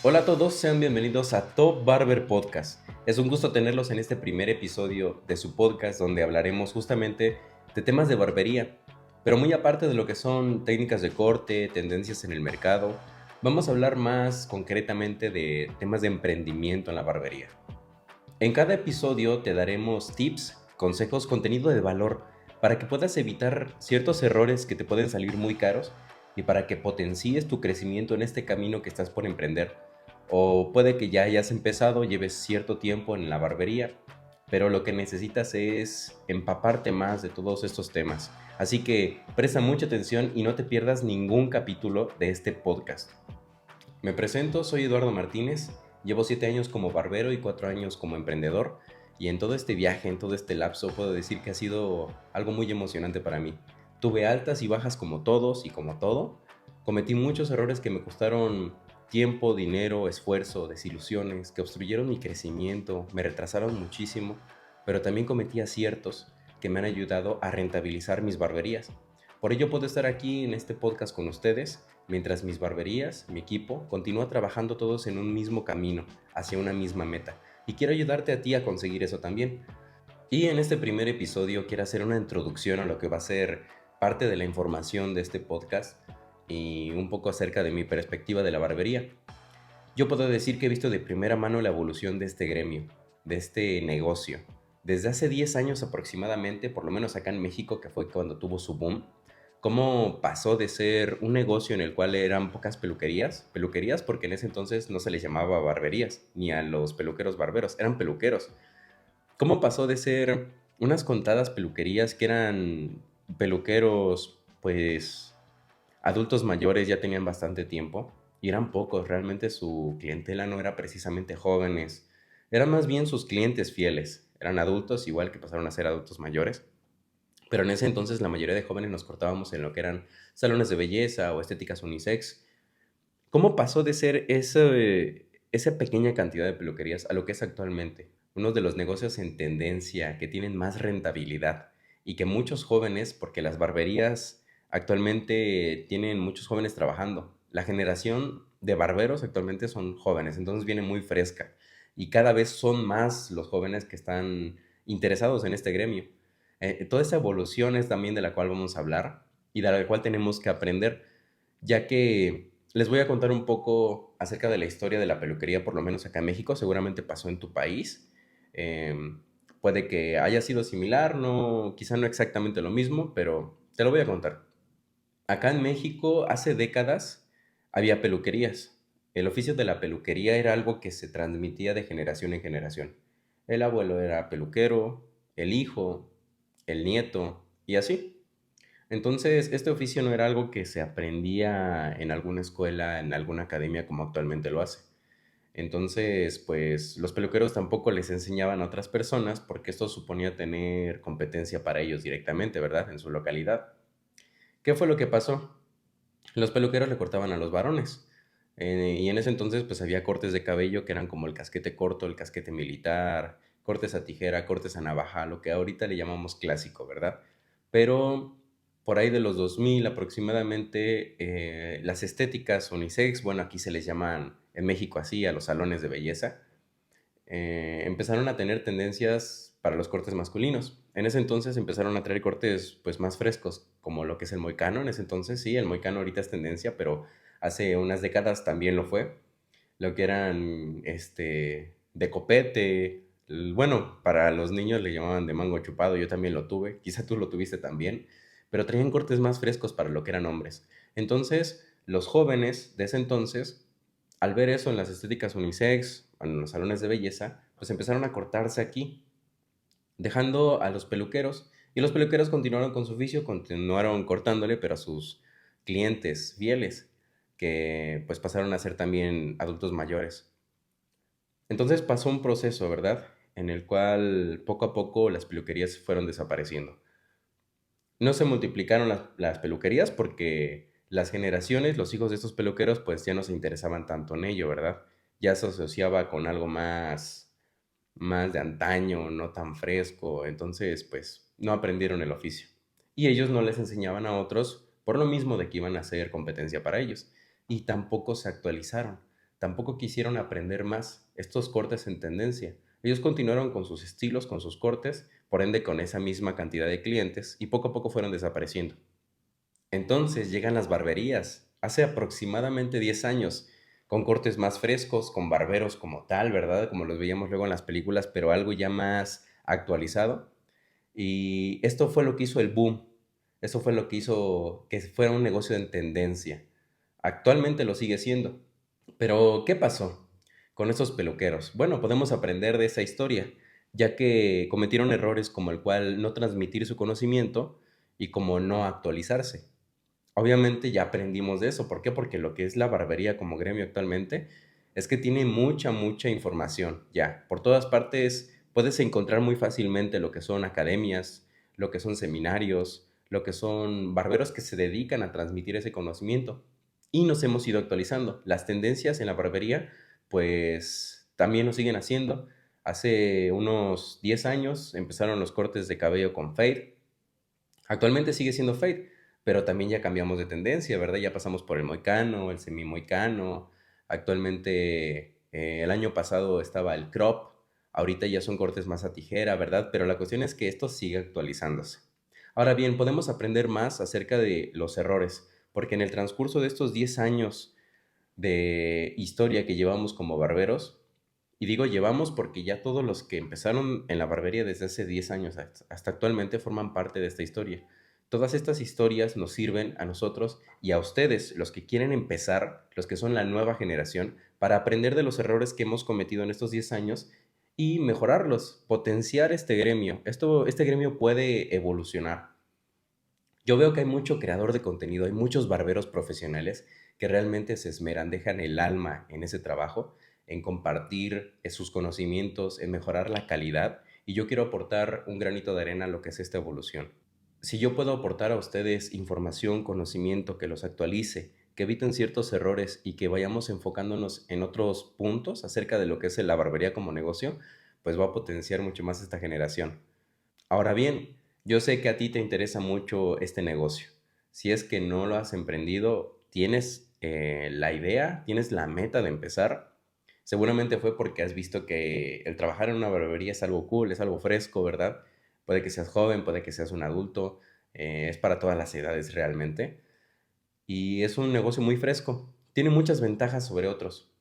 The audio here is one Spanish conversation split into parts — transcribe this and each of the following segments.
Hola a todos, sean bienvenidos a Top Barber Podcast. Es un gusto tenerlos en este primer episodio de su podcast donde hablaremos justamente de temas de barbería, pero muy aparte de lo que son técnicas de corte, tendencias en el mercado, vamos a hablar más concretamente de temas de emprendimiento en la barbería. En cada episodio te daremos tips, consejos, contenido de valor para que puedas evitar ciertos errores que te pueden salir muy caros y para que potencies tu crecimiento en este camino que estás por emprender. O puede que ya hayas empezado, lleves cierto tiempo en la barbería, pero lo que necesitas es empaparte más de todos estos temas. Así que presta mucha atención y no te pierdas ningún capítulo de este podcast. Me presento, soy Eduardo Martínez, llevo 7 años como barbero y 4 años como emprendedor, y en todo este viaje, en todo este lapso, puedo decir que ha sido algo muy emocionante para mí. Tuve altas y bajas como todos y como todo. Cometí muchos errores que me costaron tiempo, dinero, esfuerzo, desilusiones, que obstruyeron mi crecimiento, me retrasaron muchísimo, pero también cometí aciertos que me han ayudado a rentabilizar mis barberías. Por ello puedo estar aquí en este podcast con ustedes mientras mis barberías, mi equipo, continúa trabajando todos en un mismo camino, hacia una misma meta. Y quiero ayudarte a ti a conseguir eso también. Y en este primer episodio quiero hacer una introducción a lo que va a ser parte de la información de este podcast y un poco acerca de mi perspectiva de la barbería. Yo puedo decir que he visto de primera mano la evolución de este gremio, de este negocio. Desde hace 10 años aproximadamente, por lo menos acá en México, que fue cuando tuvo su boom, cómo pasó de ser un negocio en el cual eran pocas peluquerías porque en ese entonces no se les llamaba barberías, ni a los peluqueros barberos, eran peluqueros. ¿Cómo pasó de ser unas contadas peluquerías que eran peluqueros, pues adultos mayores ya tenían bastante tiempo y eran pocos, realmente su clientela no era precisamente jóvenes, eran más bien sus clientes fieles, eran adultos igual que pasaron a ser adultos mayores, pero en ese entonces la mayoría de jóvenes nos cortábamos en lo que eran salones de belleza o estéticas unisex. ¿Cómo pasó de ser esa pequeña cantidad de peluquerías a lo que es actualmente? Uno de los negocios en tendencia que tienen más rentabilidad y que muchos jóvenes, porque las barberías actualmente tienen muchos jóvenes trabajando. La generación de barberos actualmente son jóvenes, entonces viene muy fresca y cada vez son más los jóvenes que están interesados en este gremio. Toda esa evolución es también de la cual vamos a hablar y de la cual tenemos que aprender, ya que les voy a contar un poco acerca de la historia de la peluquería, por lo menos acá en México, seguramente pasó en tu país. Puede que haya sido similar, no, quizá no exactamente lo mismo, pero te lo voy a contar. Acá en México, hace décadas, había peluquerías. El oficio de la peluquería era algo que se transmitía de generación en generación. El abuelo era peluquero, el hijo, el nieto, y así. Entonces, este oficio no era algo que se aprendía en alguna escuela, en alguna academia como actualmente lo hace. Entonces, pues los peluqueros tampoco les enseñaban a otras personas porque esto suponía tener competencia para ellos directamente, ¿verdad? En su localidad. ¿Qué fue lo que pasó? Los peluqueros le cortaban a los varones. Y en ese entonces, pues había cortes de cabello que eran como el casquete corto, el casquete militar, cortes a tijera, cortes a navaja, lo que ahorita le llamamos clásico, ¿verdad? Pero por ahí de los 2000 aproximadamente, las estéticas unisex, bueno, aquí se les llaman en México así, a los salones de belleza, empezaron a tener tendencias para los cortes masculinos. En ese entonces empezaron a traer cortes pues más frescos, como lo que es el moicano. En ese entonces sí, el moicano ahorita es tendencia, pero hace unas décadas también lo fue. Lo que eran de copete, bueno, para los niños le llamaban de mango chupado, yo también lo tuve, quizá tú lo tuviste también, pero traían cortes más frescos para lo que eran hombres. Entonces, los jóvenes de ese entonces, al ver eso en las estéticas unisex, en los salones de belleza, pues empezaron a cortarse aquí, dejando a los peluqueros. Y los peluqueros continuaron con su oficio, continuaron cortándole, pero a sus clientes fieles, que pues pasaron a ser también adultos mayores. Entonces pasó un proceso, ¿verdad? En el cual poco a poco las peluquerías fueron desapareciendo. No se multiplicaron las peluquerías porque las generaciones, los hijos de estos peluqueros, pues ya no se interesaban tanto en ello, ¿verdad? Ya se asociaba con algo más de antaño, no tan fresco, entonces pues no aprendieron el oficio. Y ellos no les enseñaban a otros por lo mismo de que iban a ser competencia para ellos. Y tampoco se actualizaron. tampoco quisieron aprender más estos cortes en tendencia. Ellos continuaron con sus estilos, con sus cortes, por ende con esa misma cantidad de clientes y poco a poco fueron desapareciendo. Entonces llegan las barberías, hace aproximadamente 10 años, con cortes más frescos, con barberos como tal, ¿verdad? Como los veíamos luego en las películas, pero algo ya más actualizado. Y esto fue lo que hizo el boom, esto fue lo que hizo que fuera un negocio en tendencia. Actualmente lo sigue siendo. Pero, ¿qué pasó con esos peluqueros? Bueno, podemos aprender de esa historia, ya que cometieron errores como el cual no transmitir su conocimiento y como no actualizarse. Obviamente ya aprendimos de eso. ¿Por qué? Porque lo que es la barbería como gremio actualmente es que tiene mucha información ya. Por todas partes puedes encontrar muy fácilmente lo que son academias, lo que son seminarios, lo que son barberos que se dedican a transmitir ese conocimiento. Y nos hemos ido actualizando. Las tendencias en la barbería, pues también lo siguen haciendo. Hace unos 10 años empezaron los cortes de cabello con fade. Actualmente sigue siendo fade, pero también ya cambiamos de tendencia, ¿verdad? Ya pasamos por el moicano, el semi-moicano. Actualmente, el año pasado estaba el crop. Ahorita ya son cortes más a tijera, ¿verdad? Pero la cuestión es que esto sigue actualizándose. Ahora bien, podemos aprender más acerca de los errores, porque en el transcurso de estos 10 años de historia que llevamos como barberos, y digo llevamos porque ya todos los que empezaron en la barbería desde hace 10 años hasta actualmente forman parte de esta historia. Todas estas historias nos sirven a nosotros y a ustedes, los que quieren empezar, los que son la nueva generación, para aprender de los errores que hemos cometido en estos 10 años y mejorarlos, potenciar este gremio. Este gremio puede evolucionar. Yo veo que hay mucho creador de contenido, hay muchos barberos profesionales que realmente se esmeran, dejan el alma en ese trabajo, en compartir sus conocimientos, en mejorar la calidad, y yo quiero aportar un granito de arena a lo que es esta evolución. Si yo puedo aportar a ustedes información, conocimiento que los actualice, que eviten ciertos errores y que vayamos enfocándonos en otros puntos acerca de lo que es la barbería como negocio, pues va a potenciar mucho más esta generación. Ahora bien, yo sé que a ti te interesa mucho este negocio. Si es que no lo has emprendido, tienes la idea, tienes la meta de empezar, seguramente fue porque has visto que el trabajar en una barbería es algo cool, es algo fresco, ¿verdad? Puede que seas joven, puede que seas un adulto, es para todas las edades realmente. Y es un negocio muy fresco, tiene muchas ventajas sobre otros.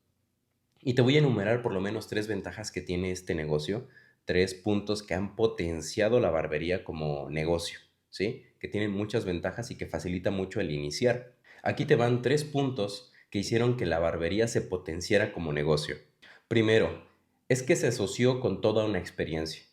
Y te voy a enumerar por lo menos tres ventajas que tiene este negocio, tres puntos que han potenciado la barbería como negocio, ¿sí? Que tienen muchas ventajas y que facilita mucho el iniciar. Aquí te van tres puntos que hicieron que la barbería se potenciara como negocio. Primero, es que se asoció con toda una experiencia.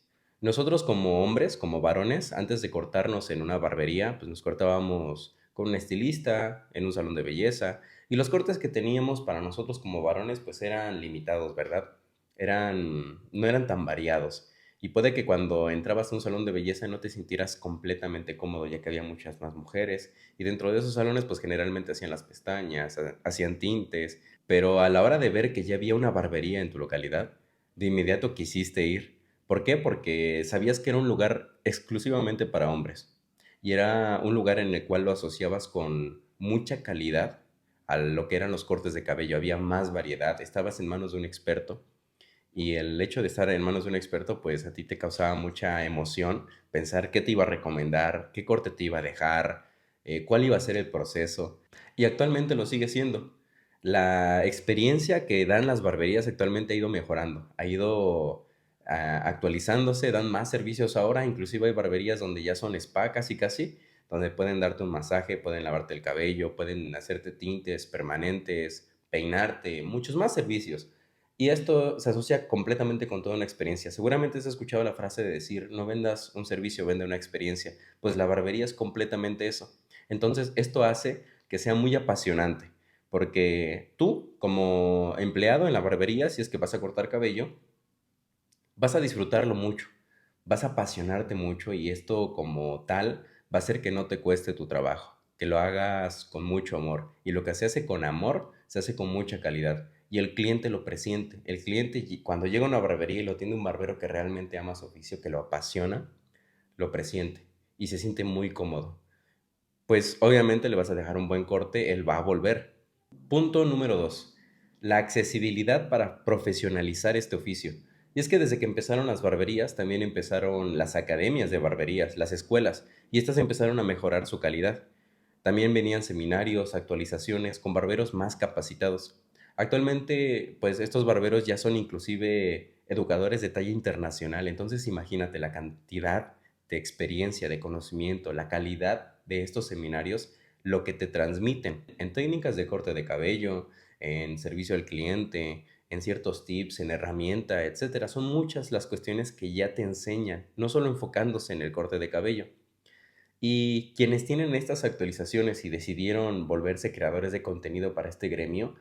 Nosotros como hombres, como varones, antes de cortarnos en una barbería, pues nos cortábamos con un estilista, en un salón de belleza, y los cortes que teníamos para nosotros como varones pues eran limitados, ¿verdad? No eran tan variados. Y puede que cuando entrabas a un salón de belleza no te sintieras completamente cómodo, ya que había muchas más mujeres. Y dentro de esos salones pues generalmente hacían las pestañas, hacían tintes. Pero a la hora de ver que ya había una barbería en tu localidad, de inmediato quisiste ir. ¿Por qué? Porque sabías que era un lugar exclusivamente para hombres. Y era un lugar en el cual lo asociabas con mucha calidad a lo que eran los cortes de cabello. Había más variedad, estabas en manos de un experto y el hecho de estar en manos de un experto, pues a ti te causaba mucha emoción pensar qué te iba a recomendar, qué corte te iba a dejar, cuál iba a ser el proceso. Y actualmente lo sigue siendo. La experiencia que dan las barberías actualmente ha ido mejorando, ha ido actualizándose, dan más servicios ahora, inclusive hay barberías donde ya son spa casi casi, donde pueden darte un masaje, pueden lavarte el cabello, pueden hacerte tintes permanentes, peinarte, muchos más servicios. Y esto se asocia completamente con toda una experiencia. Seguramente has escuchado la frase de decir, no vendas un servicio, vende una experiencia. Pues la barbería es completamente eso. Entonces, esto hace que sea muy apasionante, porque tú, como empleado en la barbería, si es que vas a cortar cabello, vas a disfrutarlo mucho, vas a apasionarte mucho y esto como tal va a hacer que no te cueste tu trabajo, que lo hagas con mucho amor. Y lo que se hace con amor, se hace con mucha calidad. Y el cliente lo presiente. El cliente cuando llega a una barbería y lo tiene un barbero que realmente ama su oficio, que lo apasiona, lo presiente y se siente muy cómodo. Pues obviamente le vas a dejar un buen corte, él va a volver. Punto número 2. la accesibilidad para profesionalizar este oficio. Y es que desde que empezaron las barberías, también empezaron las academias de barberías, las escuelas, y estas empezaron a mejorar su calidad. También venían seminarios, actualizaciones con barberos más capacitados. Actualmente, pues estos barberos ya son inclusive educadores de talla internacional, entonces imagínate la cantidad de experiencia, de conocimiento, la calidad de estos seminarios, lo que te transmiten en técnicas de corte de cabello, en servicio al cliente, en ciertos tips, en herramienta, etcétera. Son muchas las cuestiones que ya te enseñan, no solo enfocándose en el corte de cabello. Y quienes tienen estas actualizaciones y decidieron volverse creadores de contenido para este gremio,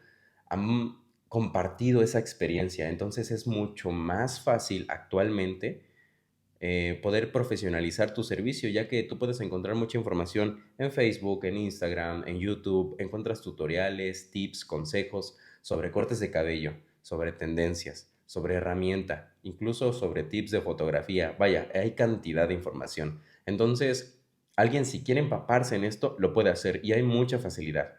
han compartido esa experiencia. Entonces es mucho más fácil actualmente poder profesionalizar tu servicio, ya que tú puedes encontrar mucha información en Facebook, en Instagram, en YouTube, encuentras tutoriales, tips, consejos sobre cortes de cabello, sobre tendencias, sobre herramienta, incluso sobre tips de fotografía. Vaya, hay cantidad de información. Entonces, alguien si quiere empaparse en esto, lo puede hacer y hay mucha facilidad.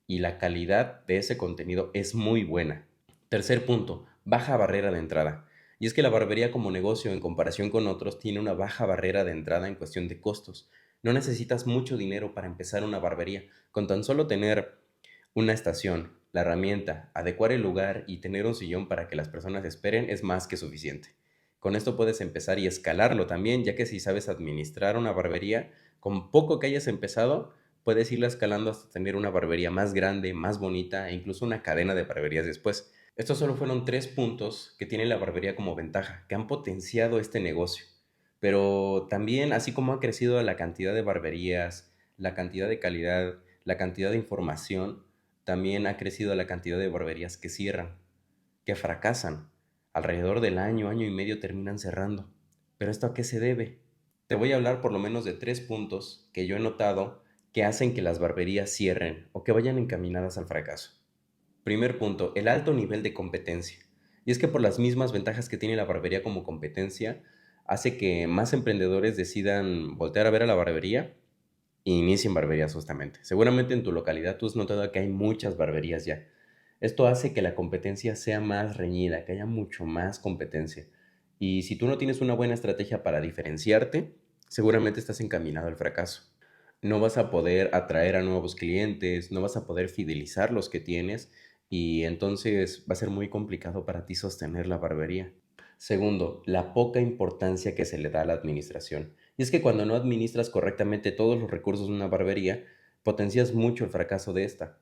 Y la calidad de ese contenido es muy buena. Tercer punto, baja barrera de entrada. Y es que la barbería como negocio en comparación con otros tiene una baja barrera de entrada en cuestión de costos. No necesitas mucho dinero para empezar una barbería. Con tan solo tener una estación, la herramienta, adecuar el lugar y tener un sillón para que las personas esperen es más que suficiente. Con esto puedes empezar y escalarlo también, ya que si sabes administrar una barbería, con poco que hayas empezado, puedes irla escalando hasta tener una barbería más grande, más bonita e incluso una cadena de barberías después. Estos solo fueron 3 puntos que tiene la barbería como ventaja, que han potenciado este negocio. Pero también, así como ha crecido la cantidad de barberías, la cantidad de calidad, la cantidad de información, también ha crecido la cantidad de barberías que cierran, que fracasan. Alrededor del año, año y medio terminan cerrando. ¿Pero esto a qué se debe? Te voy a hablar por lo menos de 3 puntos que yo he notado que hacen que las barberías cierren o que vayan encaminadas al fracaso. Primer punto, el alto nivel de competencia. Y es que por las mismas ventajas que tiene la barbería como competencia, hace que más emprendedores decidan voltear a ver a la barbería e inicien barberías justamente. Seguramente en tu localidad tú has notado que hay muchas barberías ya. Esto hace que la competencia sea más reñida, que haya mucho más competencia. Y si tú no tienes una buena estrategia para diferenciarte, seguramente estás encaminado al fracaso. No vas a poder atraer a nuevos clientes, no vas a poder fidelizar los que tienes y entonces va a ser muy complicado para ti sostener la barbería. Segundo, la poca importancia que se le da a la administración. Y es que cuando no administras correctamente todos los recursos de una barbería, potencias mucho el fracaso de esta.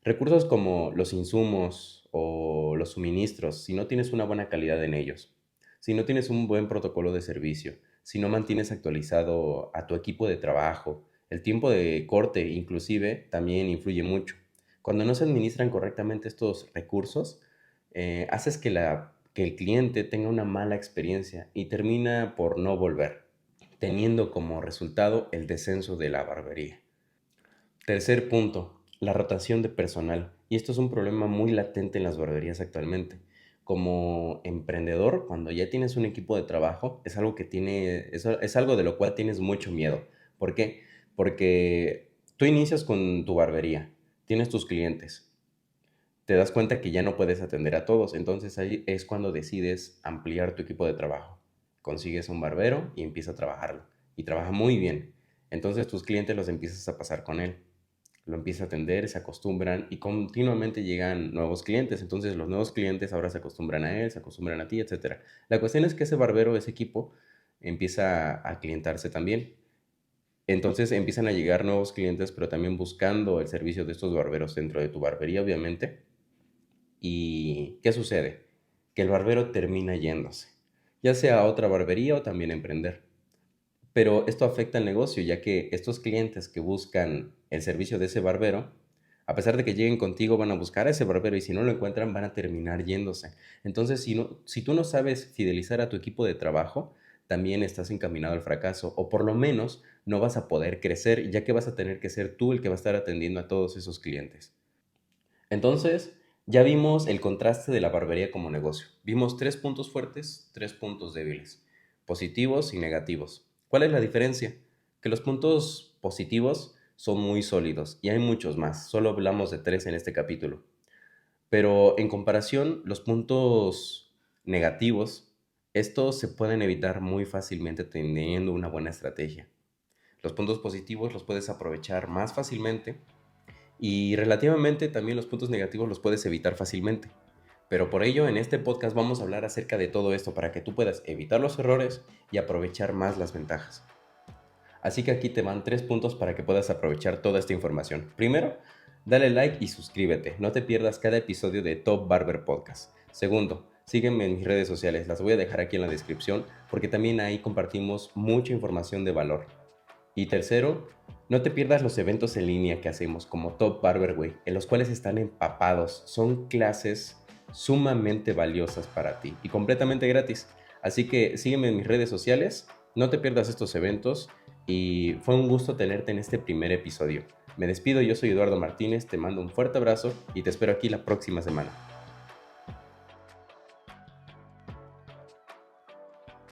Recursos como los insumos o los suministros, si no tienes una buena calidad en ellos, si no tienes un buen protocolo de servicio, si no mantienes actualizado a tu equipo de trabajo, el tiempo de corte inclusive también influye mucho. Cuando no se administran correctamente estos recursos, haces que el cliente tenga una mala experiencia y termina por no volver, teniendo como resultado el descenso de la barbería. Tercer punto, la rotación de personal. Y esto es un problema muy latente en las barberías actualmente. Como emprendedor, cuando ya tienes un equipo de trabajo, es algo de lo cual tienes mucho miedo. ¿Por qué? Porque tú inicias con tu barbería, tienes tus clientes, te das cuenta que ya no puedes atender a todos, entonces ahí es cuando decides ampliar tu equipo de trabajo. Consigues un barbero y empieza a trabajarlo. Y trabaja muy bien. Entonces tus clientes los empiezas a pasar con él, lo empieza a atender, se acostumbran y continuamente llegan nuevos clientes. Entonces los nuevos clientes ahora se acostumbran a él, se acostumbran a ti, etcétera. La cuestión es que ese barbero, ese equipo, empieza a clientarse también. Entonces empiezan a llegar nuevos clientes, pero también buscando el servicio de estos barberos dentro de tu barbería, obviamente. ¿Y qué sucede? Que el barbero termina yéndose, ya sea a otra barbería o también a emprender. Pero esto afecta al negocio, ya que estos clientes que buscan el servicio de ese barbero, a pesar de que lleguen contigo, van a buscar a ese barbero y si no lo encuentran, van a terminar yéndose. Entonces, si tú no sabes fidelizar a tu equipo de trabajo, también estás encaminado al fracaso, o por lo menos no vas a poder crecer, ya que vas a tener que ser tú el que va a estar atendiendo a todos esos clientes. Entonces, ya vimos el contraste de la barbería como negocio. Vimos 3 puntos fuertes, 3 puntos débiles, positivos y negativos. ¿Cuál es la diferencia? Que los puntos positivos son muy sólidos y hay muchos más. Solo hablamos de 3 en este capítulo. Pero en comparación, los puntos negativos, estos se pueden evitar muy fácilmente teniendo una buena estrategia. Los puntos positivos los puedes aprovechar más fácilmente y relativamente también los puntos negativos los puedes evitar fácilmente. Pero por ello en este podcast vamos a hablar acerca de todo esto para que tú puedas evitar los errores y aprovechar más las ventajas. Así que aquí te van 3 puntos para que puedas aprovechar toda esta información. Primero, dale like y suscríbete. No te pierdas cada episodio de Top Barber Podcast. Segundo, sígueme en mis redes sociales. Las voy a dejar aquí en la descripción porque también ahí compartimos mucha información de valor. Y tercero, no te pierdas los eventos en línea que hacemos como Top Barber Way, en los cuales están empapados. Son clases sumamente valiosas para ti y completamente gratis. Así que sígueme en mis redes sociales, no te pierdas estos eventos y fue un gusto tenerte en este primer episodio. Me despido, yo soy Eduardo Martínez, te mando un fuerte abrazo y te espero aquí la próxima semana.